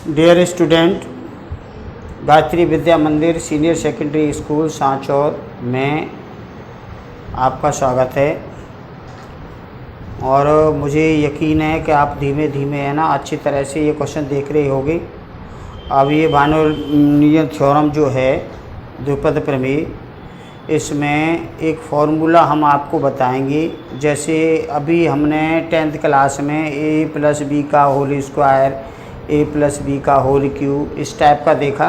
Dear student, Gayatri विद्या मंदिर senior secondary school Sanchore में आपका स्वागत है। और मुझे यकीन है कि आप धीमे धीमे है ना अच्छी तरह से ये क्वेश्चन देख रहे होगे। अब ये बाइनोमियल थ्योरम जो है द्विपद प्रमेय, इसमें एक फार्मूला हम आपको बताएंगे। जैसे अभी हमने 10th क्लास में a प्लस बी का whole square, a plus B का होल क्यूब इस टाइप का देखा।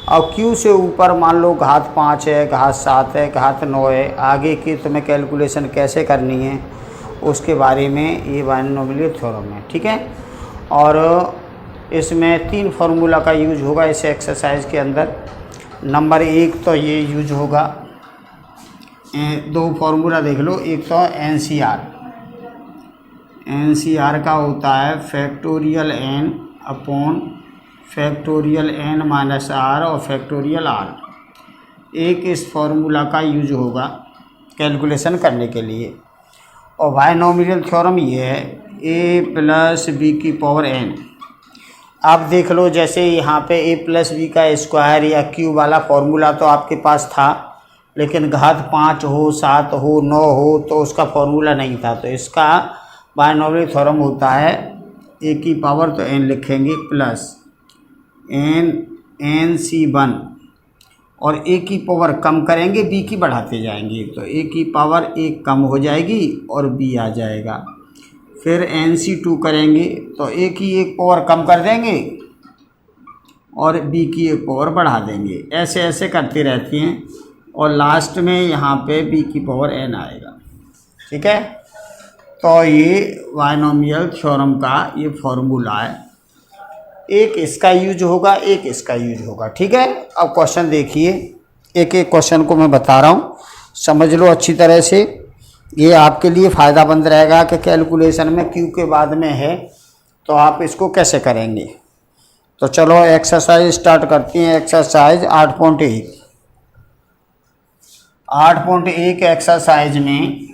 और q से ऊपर मान लो घात 5 है, घात 7 है, घात 9 है। आगे की तुम्हें कैलकुलेशन कैसे करनी है उसके बारे में ये बाइनोमियल थ्योरम है, ठीक है। और इसमें 3 फार्मूला का यूज होगा इस एक्सरसाइज के अंदर। नंबर 1 तो ये यूज होगा, 2 फार्मूला देख लो। एक तो एनसीआर का होता है factorial n upon factorial n minus r और फैक्टोरियल r। एक इस फार्मूला का यूज होगा कैलकुलेशन करने के लिए। और बाइनोमियल थ्योरम ये है a प्लस बी की पावर n। आप देख लो, जैसे यहाँ पे a प्लस बी का स्क्वायर या क्यूब वाला फार्मूला तो आपके पास था, लेकिन घात 5 हो, 7 हो, 9 हो तो उसका फार्मूला नहीं था। तो इसका बाइनोमियल थ्योरम होता है a की पावर तो n लिखेंगे प्लस n c1 और a की पावर कम करेंगे, b की बढ़ाते जाएंगे तो a की पावर 1 कम हो जाएगी और b आ जाएगा। फिर nc2 करेंगे तो a की 1 पावर कम कर देंगे और b की 1 पावर बढ़ा देंगे। ऐसे ऐसे करती रहती हैं और लास्ट में यहाँ पे b की पावर n आएगा, ठीक है। तो ये बाइनोमियल थ्योरम का ये फॉर्मूला है। एक इसका यूज होगा, एक इसका यूज होगा, ठीक है। अब क्वेश्चन देखिए, एक एक क्वेश्चन को मैं बता रहा हूँ, समझ लो अच्छी तरह से। ये आपके लिए फ़ायदामंद रहेगा कि कैलकुलेशन में क्यू के बाद में है तो आप इसको कैसे करेंगे। तो चलो एक्सरसाइज स्टार्ट करते हैं। एक्सरसाइज 8.1 एक्सरसाइज में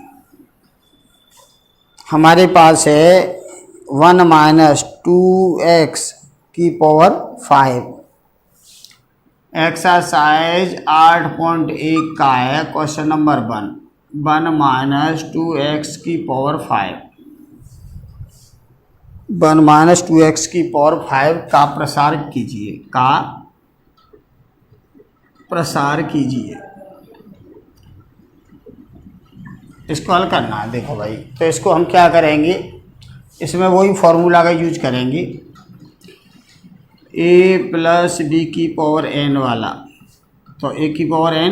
हमारे पास है 1 माइनस 2x की पावर 5। एक्सरसाइज 8.1 का है क्वेश्चन नंबर 1 माइनस 2x की पावर 5। 1 माइनस 2x की पावर 5 का प्रसार कीजिए। इसको हल करना है। देखो भाई, तो इसको हम क्या करेंगे, इसमें वही फार्मूला का यूज करेंगे, a प्लस बी की पावर n वाला। तो a की पावर n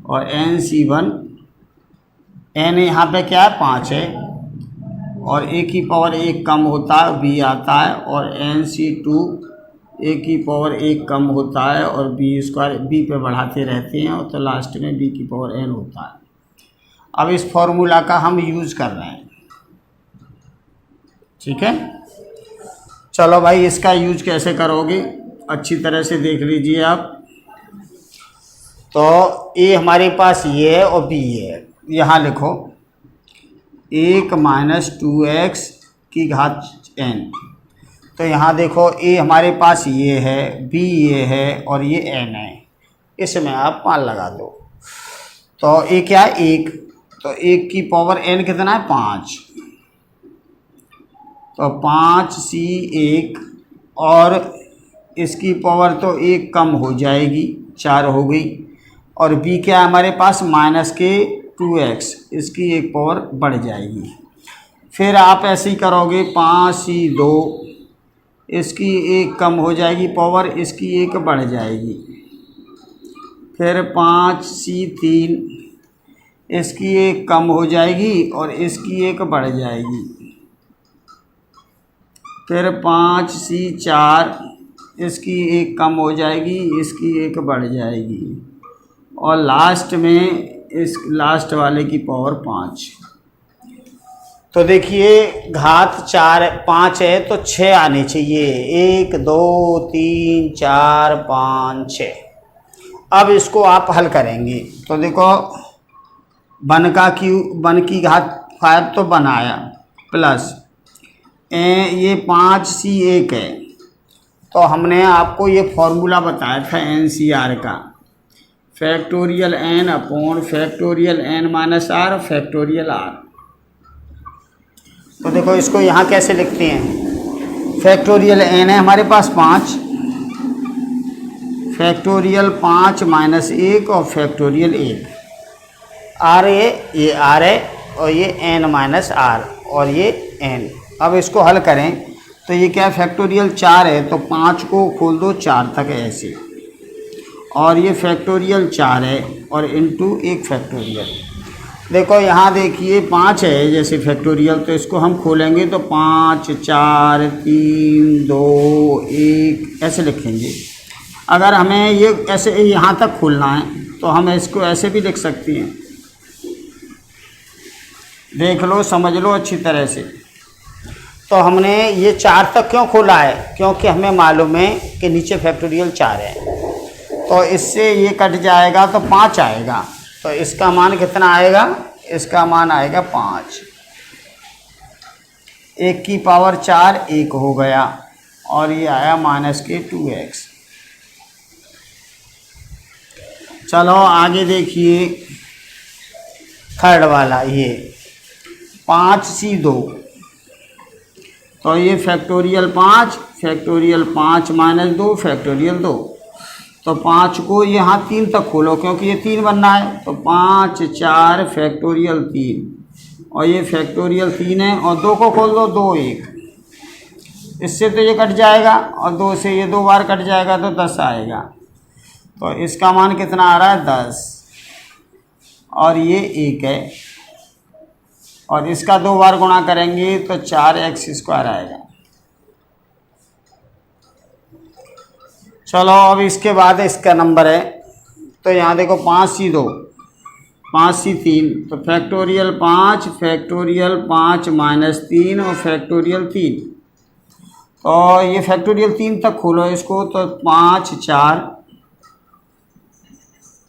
और nc1, n यहाँ पे क्या है 5 है और a की पावर 1 कम होता है b आता है, और nc2 a की पावर 1 कम होता है और b स्क्वायर b पे बढ़ाते रहते हैं और तो लास्ट में b की पावर n होता है। अब इस फॉर्मूला का हम यूज़ कर रहे हैं, ठीक है। चलो भाई, इसका यूज कैसे करोगे अच्छी तरह से देख लीजिए आप। तो a हमारे पास ये है और b ये है। यहाँ लिखो 1 माइनस 2x की घात n। तो यहाँ देखो a हमारे पास ये है, b ये है और ये n है। इसमें आप मान लगा दो। तो a क्या है 1, तो 1 की पावर n कितना है 5। तो 5c1 और इसकी पावर तो 1 कम हो जाएगी, 4 हो गई। और b क्या है हमारे पास माइनस के 2x, इसकी 1 पावर बढ़ जाएगी। फिर आप ऐसे ही करोगे 5c2, इसकी 1 कम हो जाएगी पावर, इसकी 1 बढ़ जाएगी। फिर 5c3, इसकी 1 कम हो जाएगी और इसकी 1 बढ़ जाएगी। फिर 5c4, इसकी 1 कम हो जाएगी, इसकी 1 बढ़ जाएगी। और लास्ट में इस लास्ट वाले की पावर 5। तो देखिए घात 5 है तो 6 आने चाहिए, 1 2 3 4 5 6। अब इसको आप हल करेंगे तो देखो 1 की घात 5 तो बनाया प्लस ये 5c1 है तो हमने आपको ये फॉर्मूला बताया था NCR का, factorial n upon factorial n minus R factorial r। तो देखो इसको यहाँ कैसे लिखते हैं, फैक्टोरियल n है हमारे पास 5, फैक्टोरियल 5 माइनस 1 और फैक्टोरियल 1, आर ये आर है और ये n माइनस आर और ये n। अब इसको हल करें तो ये क्या है, फैक्टोरियल 4 है तो 5 को खोल दो 4 तक ऐसे, और ये फैक्टोरियल 4 है और इनटू 1 फैक्टोरियल। देखो यहाँ देखिए 5 है जैसे फैक्टोरियल, तो इसको हम खोलेंगे तो 5 4 3 2 1 ऐसे लिखेंगे। अगर हमें ये ऐसे यहाँ तक खोलना है तो हम इसको ऐसे भी लिख सकते हैं, देख लो समझ लो अच्छी तरह से। तो हमने ये 4 तक क्यों खोला है, क्योंकि हमें मालूम है कि नीचे फैक्टोरियल 4 है, तो इससे ये कट जाएगा तो 5 आएगा। तो इसका मान कितना आएगा, इसका मान आएगा 5। 1 की पावर 4 1 हो गया और ये आया माइनस के 2x। चलो आगे देखिए थर्ड वाला, ये 5c2, तो ये फैक्टोरियल 5 माइनस 2 फैक्टोरियल 2। तो 5 को यहाँ 3 तक खोलो क्योंकि ये 3 बनना है, तो 5 4 फैक्टोरियल 3 और ये फैक्टोरियल 3 है, और 2 को खोल दो 2 1, इससे तो ये कट जाएगा और 2 से ये 2 बार कट जाएगा तो 10 आएगा। तो इसका मान कितना आ रहा है 10, और ये 1 है, और इसका 2 बार गुणा करेंगे तो 4x² आएगा। चलो अब इसके बाद इसका नंबर है, तो यहाँ देखो 5c2 5c3, तो फैक्टोरियल 5 माइनस 3 और फैक्टोरियल 3। तो ये फैक्टोरियल 3 तक खोलो इसको, तो 5 4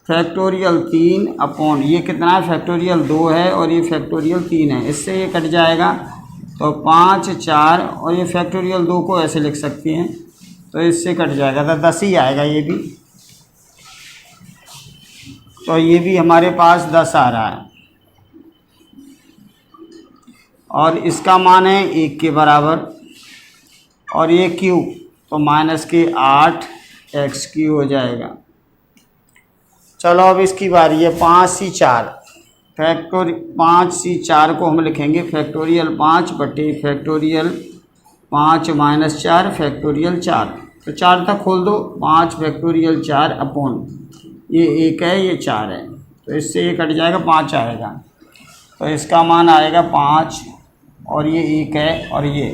फैक्टोरियल 3 अपॉन ये कितना है, फैक्टोरियल 2 है और ये फैक्टोरियल 3 है, इससे ये कट जाएगा। तो 5 4 और ये फैक्टोरियल 2 को ऐसे लिख सकते हैं, तो इससे कट जाएगा तो 10 ही आएगा ये भी। तो ये भी हमारे पास 10 आ रहा है, और इसका मान है 1 के बराबर, और ये क्यूब तो माइनस के 8x³ हो जाएगा। चलो अब इसकी बारी है 5c4 5c4 को हम लिखेंगे फैक्टोरियल 5 बटे फैक्टोरियल 5 माइनस 4 फैक्टोरियल 4। तो 4 तक खोल दो, 5 फैक्टोरियल 4 अपॉन ये 1 है ये 4 है, तो इससे ये कट जाएगा 5 आएगा। तो इसका मान आएगा 5 और ये 1 है और ये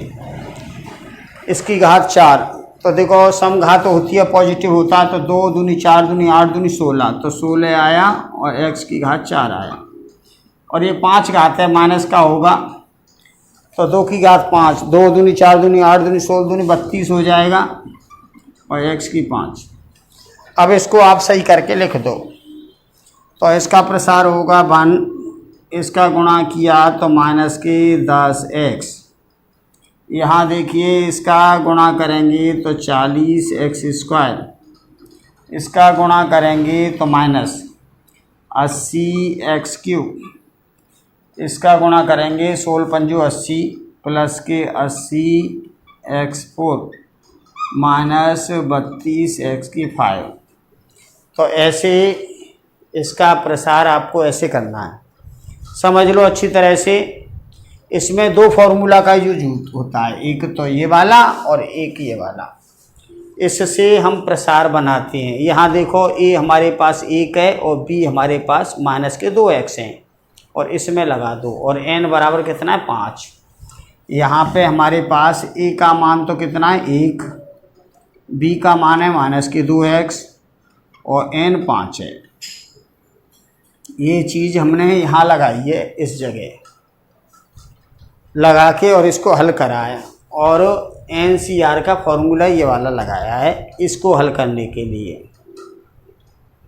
इसकी घात 4। तो देखो सम घात होती है पॉजिटिव होता है, तो 2 दूनी 4 दूनी 8 दूनी 16, तो 16 आया और x की घात 4 आया, और ये 5 घात है माइनस का होगा, तो 2 की घात 5, 2 दूनी 4 दूनी 8 दूनी 16 दूनी 32 हो जाएगा और x की 5। अब इसको आप सही करके लिख दो, तो इसका प्रसार होगा 1, इसका गुणा किया तो माइनस के 10x। यहाँ देखिए इसका गुणा करेंगे तो 40x², इसका गुणा करेंगे तो माइनस 80x³, इसका गुणा करेंगे 16 पंजो 80 प्लस के 80x4 माइनस 32x5। तो ऐसे इसका प्रसार आपको ऐसे करना है, समझ लो अच्छी तरह से। इसमें 2 फॉर्मूला का यूज होता है, एक तो ये वाला और एक ये वाला, इससे हम प्रसार बनाते हैं। यहाँ देखो a हमारे पास 1 है और b हमारे पास माइनस के 2x हैं, और इसमें लगा दो, और n बराबर कितना है 5। यहाँ पे हमारे पास a का मान तो कितना है 1, b का मान है माइनस के 2x और n 5 है। ये चीज़ हमने यहाँ लगाई है, इस जगह लगा के और इसको हल कराया, और NCR का फॉर्मूला ये वाला लगाया है इसको हल करने के लिए।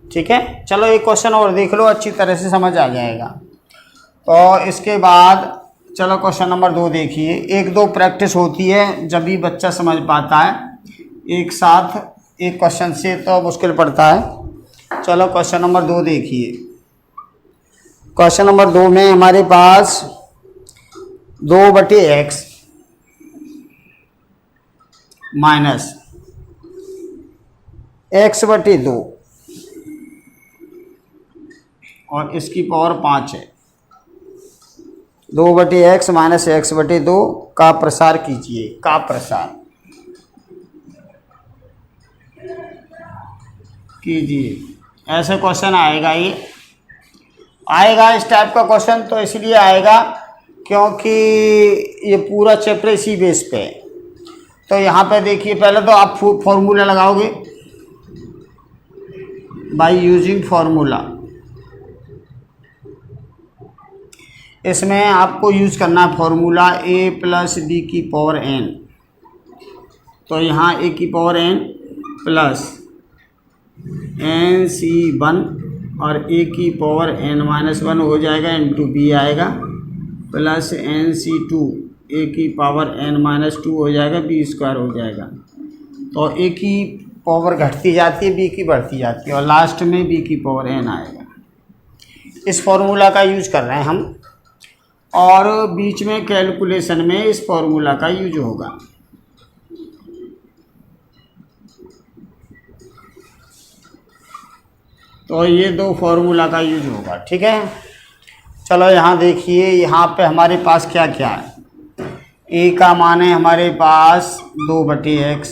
ठीक है, चलो एक क्वेश्चन और देख लो, अच्छी तरह से समझ आ जाएगा। तो इसके बाद चलो क्वेश्चन नंबर 2 देखिए। 1 2 प्रैक्टिस होती है जब भी बच्चा समझ पाता है, एक साथ एक क्वेश्चन से तो मुश्किल पड़ता है। चलो क्वेश्चन नंबर 2 देखिए। क्वेश्चन नंबर 2 में हमारे पास 2/x माइनस x/2 और इसकी पावर 5 है। 2/x माइनस x/2 का प्रसार कीजिए। का प्रसार कीजिए। ऐसे क्वेश्चन आएगा, ये आएगा इस टाइप का क्वेश्चन तो इसलिए आएगा क्योंकि ये पूरा चैप्टर इसी बेस पे है। तो यहाँ पे देखिए, पहले तो आप फॉर्मूला लगाओगे बाय यूजिंग फॉर्मूला। इसमें आपको यूज करना है फॉर्मूला a+b⁴n। तो यहाँ a⁴n प्लस nc1 और a⁴n-1 हो जाएगा इंटू b आएगा प्लस nc2 a⁴n-2 हो जाएगा, b² हो जाएगा। तो a की पावर घटती जाती है, b की बढ़ती जाती है और लास्ट में b⁴n आएगा। इस फॉर्मूला का यूज कर रहे हैं हम और बीच में कैलकुलेशन में इस फॉर्मूला का यूज होगा। तो ये 2 फॉर्मूला का यूज होगा, ठीक है। चलो यहाँ देखिए, यहाँ पे हमारे पास क्या क्या है। a का मान है हमारे पास 2/x,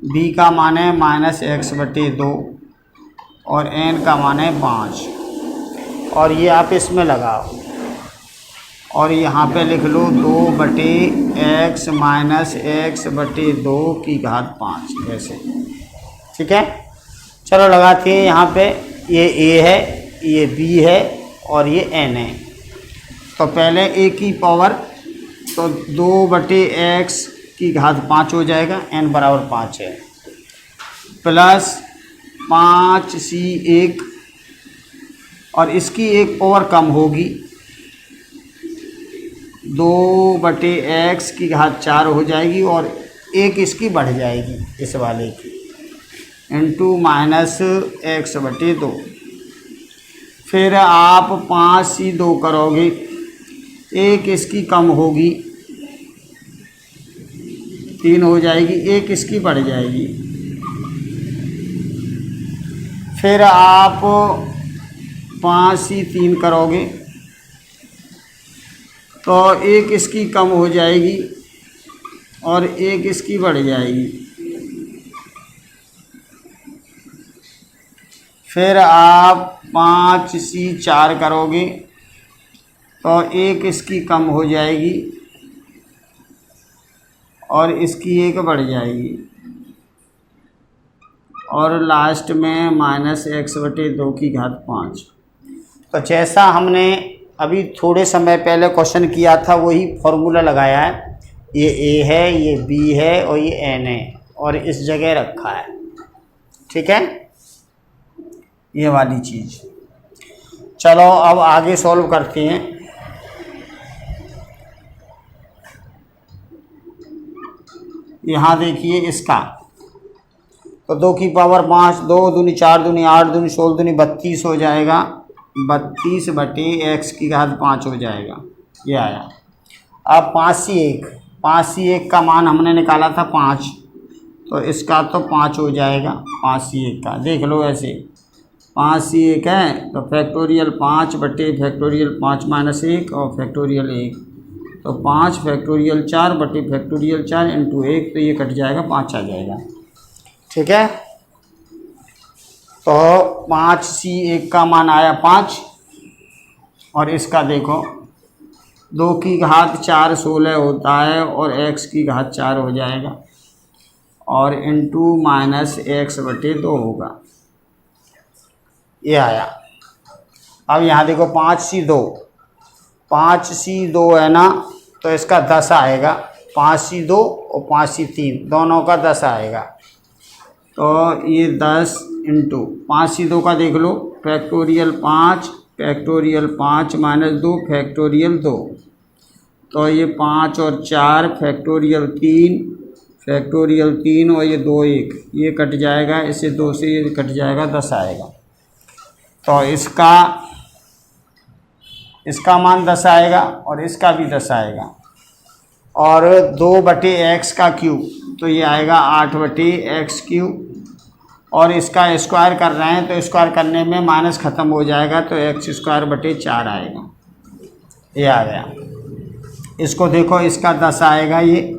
b का मान है -x/2 और n का मान है 5। और ये आप इसमें लगाओ और यहाँ पे लिख लो 2/x माइनस x/2 की घात 5 ऐसे, ठीक है। चलो लगाते हैं। यहाँ पे ये a है, ये b है और ये n है। तो पहले a की पावर तो 2/x की घात 5 हो जाएगा, n बराबर 5 है, प्लस 5c1 और इसकी एक पावर कम होगी 2/x की घात 4 हो जाएगी और एक इसकी बढ़ जाएगी इस वाले की इंटू -x/2। फिर आप 5c2 करोगे, एक इसकी कम होगी 3 हो जाएगी, एक इसकी बढ़ जाएगी। फिर आप 5c3 करोगे तो एक इसकी कम हो जाएगी और एक इसकी बढ़ जाएगी। फिर आप 5c4 करोगे तो एक इसकी कम हो जाएगी और इसकी एक बढ़ जाएगी और लास्ट में -x/2 की घात 5। तो जैसा हमने अभी थोड़े समय पहले क्वेश्चन किया था वही फॉर्मूला लगाया है। ये a है, ये b है और ये n है और इस जगह रखा है, ठीक है, ये वाली चीज़। चलो अब आगे सॉल्व करते हैं। यहाँ देखिए इसका तो 2 की पावर 5, 2 दूनी 4 दूनी 8 दूनी 16 दूनी 32 हो जाएगा, 32/x की घात 5 हो जाएगा, ये आया। अब 5c1 का मान हमने निकाला था 5, तो इसका तो 5 हो जाएगा 5c1 का। देख लो ऐसे 5c1 है तो फैक्टोरियल 5/(1 और फैक्टोरियल 1, तो 5(4) इंटू 1, तो ये कट जाएगा 5 आ जाएगा, ठीक है। तो 5c1 का मान आया 5 और इसका देखो 2 की घात 4 16 होता है और x की घात 4 हो जाएगा और इंटू -x/2 होगा, ये आया। अब यहाँ देखो 5c2 है ना, तो इसका 10 आएगा। 5c2 और 5c3 दोनों का 10 आएगा, तो ये 10 इंटू 5c2 का देख लो फैक्टोरियल 5 -2 फैक्टोरियल 2, तो ये 5 और 4 फैक्टोरियल 3 फैक्टोरियल 3 और ये 2 1, ये कट जाएगा, इससे 2 से ये कट जाएगा, 10 आएगा। तो इसका मान 10 आएगा और इसका भी 10 आएगा। और 2/x का क्यूब, तो ये आएगा 8/x क्यूब। और इसका स्क्वायर कर रहे हैं तो स्क्वायर करने में माइनस ख़त्म हो जाएगा, तो x²/4 आएगा। ये आ गया। इसको देखो, इसका 10 आएगा ये,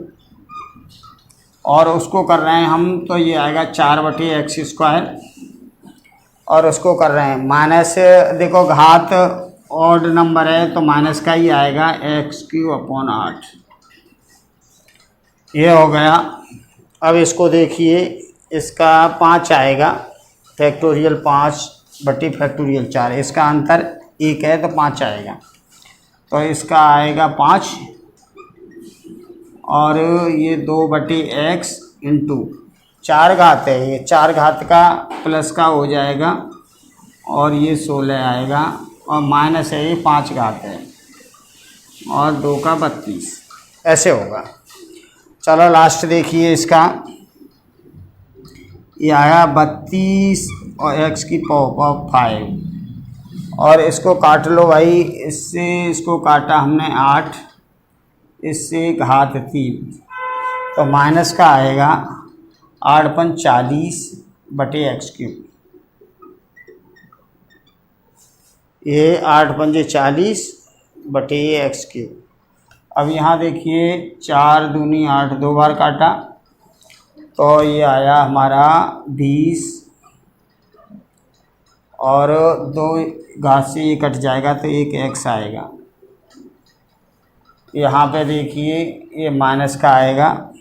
और उसको कर रहे हैं हम, तो ये आएगा 4/x²। और उसको कर रहे हैं माइनस, देखो घात ऑड नंबर है तो माइनस का ही आएगा, x³/8। ये हो गया। अब इसको देखिए, इसका 5 आएगा, फैक्टोरियल 5/4, इसका अंतर 1 है तो 5 आएगा, तो इसका आएगा 5। और ये 2/x इंटू 4 घात है, ये 4 घात का प्लस का हो जाएगा, और ये 16 आएगा, और माइनस है, ये 5 घात है, और 2 का 32, ऐसे होगा। चलो लास्ट देखिए इसका, ये आया 32 और x⁵, और इसको काट लो भाई, इससे इसको काटा हमने 8, इससे घात 3, तो माइनस का आएगा 8×40/x³। ये 8×40/x³। अब यहाँ देखिए, 4 दूनी 8, 2 बार काटा, तो ये आया हमारा 20, और 2 घात से ये कट जाएगा तो 1 x आएगा। यहाँ पे देखिए, ये माइनस का आएगा,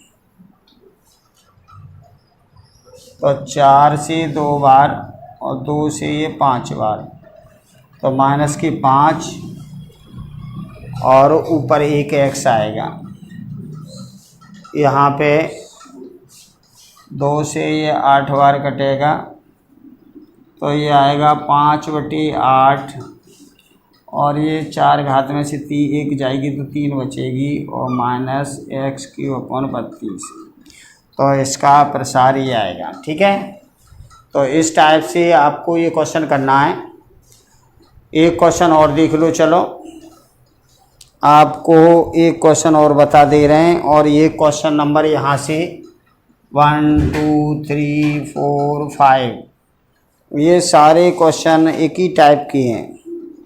तो 4 से 2 बार और 2 से ये 5 बार, तो माइनस की 5, और ऊपर 1 x आएगा। यहाँ पे 2 से ये 8 बार कटेगा, तो ये आएगा 5/8, और ये 4 घात में से 1 जाएगी तो 3 बचेगी, और माइनस x³/32, तो इसका प्रसार ये आएगा। ठीक है, तो इस टाइप से आपको ये क्वेश्चन करना है। एक क्वेश्चन और देख लो, चलो आपको एक क्वेश्चन और बता दे रहे हैं, और ये क्वेश्चन नंबर यहाँ से 1 2 3 4 5, ये सारे क्वेश्चन एक ही टाइप के हैं।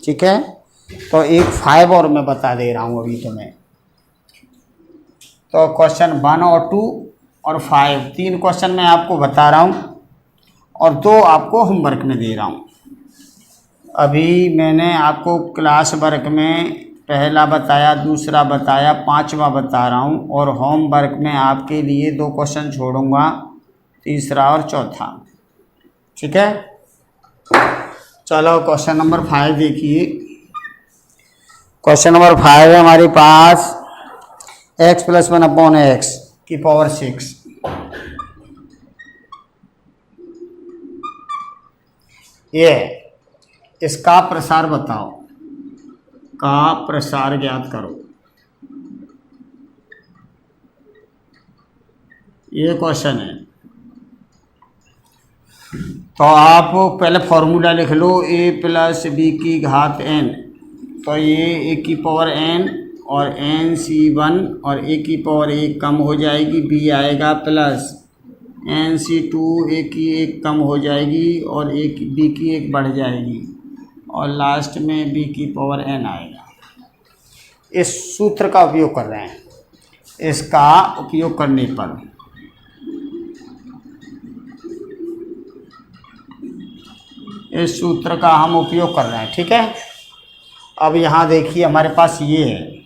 ठीक है, तो एक 5 और मैं बता दे रहा हूँ अभी तुम्हें। तो क्वेश्चन 1 और 2 और 5, 3 क्वेश्चन मैं आपको बता रहा हूँ, और 2 आपको होमवर्क में दे रहा हूँ। अभी मैंने आपको क्लास वर्क में पहला बताया, दूसरा बताया, 5वां बता रहा हूँ, और होमवर्क में आपके लिए 2 क्वेश्चन छोड़ूंगा, तीसरा और चौथा। ठीक है, चलो क्वेश्चन नंबर 5 देखिए। क्वेश्चन नंबर 5 है हमारे पास, x+1/x⁶। ये इसका प्रसार बताओ, का प्रसार ज्ञात करो। ये क्वेश्चन है, तो आप पहले फॉर्मूला लिख लो, a+b⁴n, तो ये a⁴n और nc1 और a⁴1 कम हो जाएगी, b आएगा प्लस nc2 a⁴1 कम हो जाएगी, और b⁴1 बढ़ जाएगी, और लास्ट में b⁴n आएगा। इस सूत्र का उपयोग कर रहे हैं। इसका उपयोग करने पर इस सूत्र का हम उपयोग कर रहे हैं। ठीक है, अब यहाँ देखिए हमारे पास ये है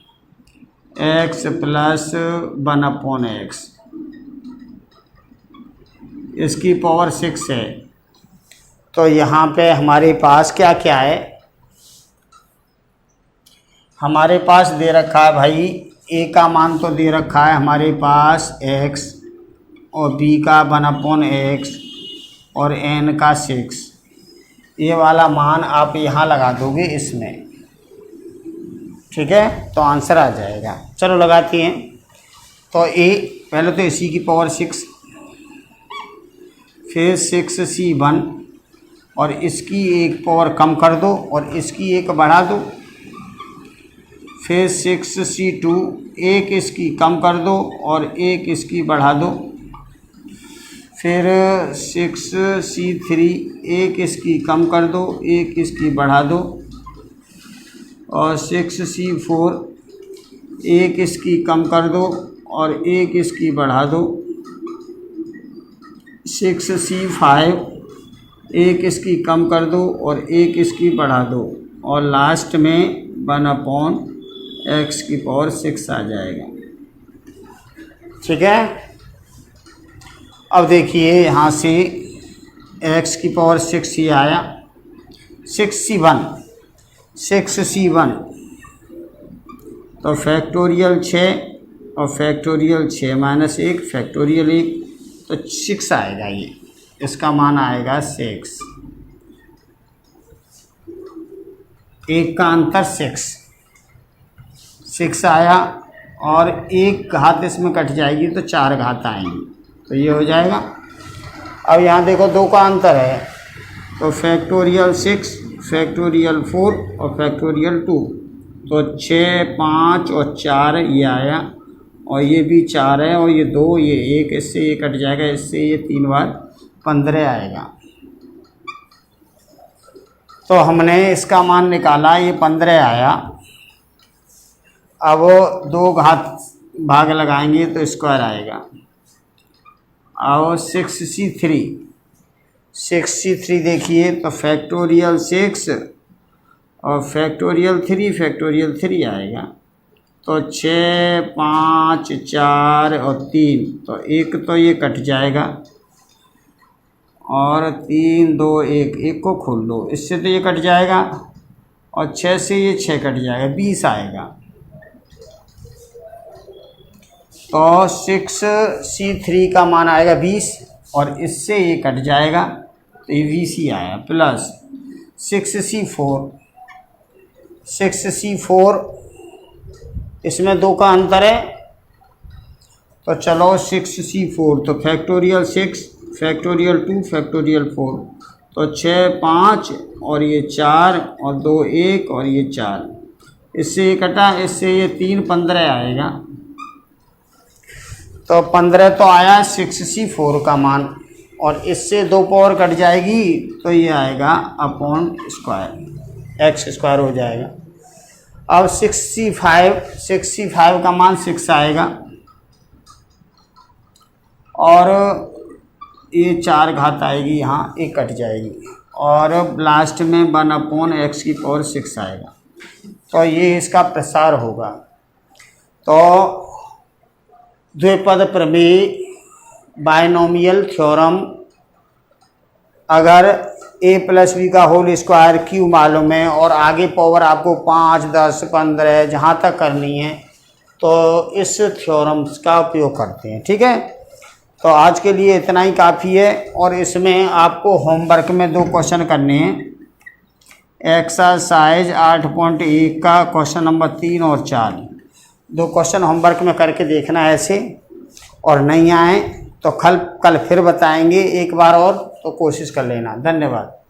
x+1/x, इसकी पावर 6 है। तो यहाँ पे हमारे पास क्या क्या है, हमारे पास दे रखा है भाई, a का मान तो दे रखा है हमारे पास x, और b का 1/x, और n का 6। ये वाला मान आप यहाँ लगा दोगे इसमें। ठीक है, तो आंसर आ जाएगा। चलो लगाते हैं। तो a पहले तो इसी की पावर 6, फिर 6c1 और इसकी एक पावर कम कर दो और इसकी एक बढ़ा दो, फिर 6c2 एक इसकी कम कर दो और एक इसकी बढ़ा दो, फिर 6c3 एक इसकी कम कर दो एक इसकी बढ़ा दो, और 6c4 एक इसकी कम कर दो और एक इसकी बढ़ा दो, 6c5 एक इसकी कम कर दो और एक इसकी बढ़ा दो, और लास्ट में 1/x⁴ आ जाएगा। ठीक है। अब देखिए यहाँ से x⁴ ही आया, 6c1 तो फैक्टोरियल 6 और फैक्टोरियल 6 - 1 फैक्टोरियल 1 तो 6 आएगा। ये इसका मान आएगा 6, एक का अंतर 6 आया, और एक घात इसमें कट जाएगी तो 4 घात आएंगी, तो ये हो जाएगा। अब यहाँ देखो 2 का अंतर है, तो फैक्टोरियल 6 फैक्टोरियल 4 और फैक्टोरियल 2, तो 6 5 और 4 ये आया, और ये भी 4 है, और ये 2 ये 1, इससे ये कट जाएगा, इससे ये 3 बार 15 आएगा। तो हमने इसका मान निकाला, ये 15 आया। अब 2 घात भाग लगाएंगे तो स्क्वायर आएगा। और 6c3 देखिए तो फैक्टोरियल 6 और फैक्टोरियल 3 आएगा, तो 6 5 4 और 3, तो एक तो ये कट जाएगा, और 3 2 1 को खोल लो, इससे तो ये कट जाएगा, और 6 से ये 6 कट जाएगा, 20 आएगा। तो 6c3 का मान आएगा 20, और इससे ये कट जाएगा तो ये 20 ही आया, प्लस 6c4 इसमें 2 का अंतर है, तो चलो 6c4 तो फैक्टोरियल 6 फैक्टोरियल 2 फैक्टोरियल 4, तो 6 5 और ये 4 और 2 1 और ये 4, इससे ये कटा, इससे ये 3 15 आएगा। तो 15 तो आया 6c4 का मान, और इससे 2 पावर कट जाएगी तो ये आएगा अपॉन स्क्वायर, x² हो जाएगा। अब 6c5 का मान 6 आएगा, और ये 4 घात आएगी, यहाँ एक कट जाएगी, और लास्ट में 1/x⁴ आएगा। तो ये इसका प्रसार होगा। तो द्विपद प्रमेय, बायनोमियल थ्योरम, अगर a + b का होल स्क्वायर क्यों मालूम है और आगे पावर आपको 5 10 15 जहाँ तक करनी है, तो इस थ्योरम्स का उपयोग करते हैं। ठीक है। तो आज के लिए इतना ही काफ़ी है, और इसमें आपको होमवर्क में 2 क्वेश्चन करने हैं। एक्सरसाइज 8.1 का क्वेश्चन नंबर 3 और 4, 2 क्वेश्चन होमवर्क में करके देखना है ऐसे, और नहीं आए तो कल फिर बताएंगे एक बार और, तो कोशिश कर लेना। धन्यवाद।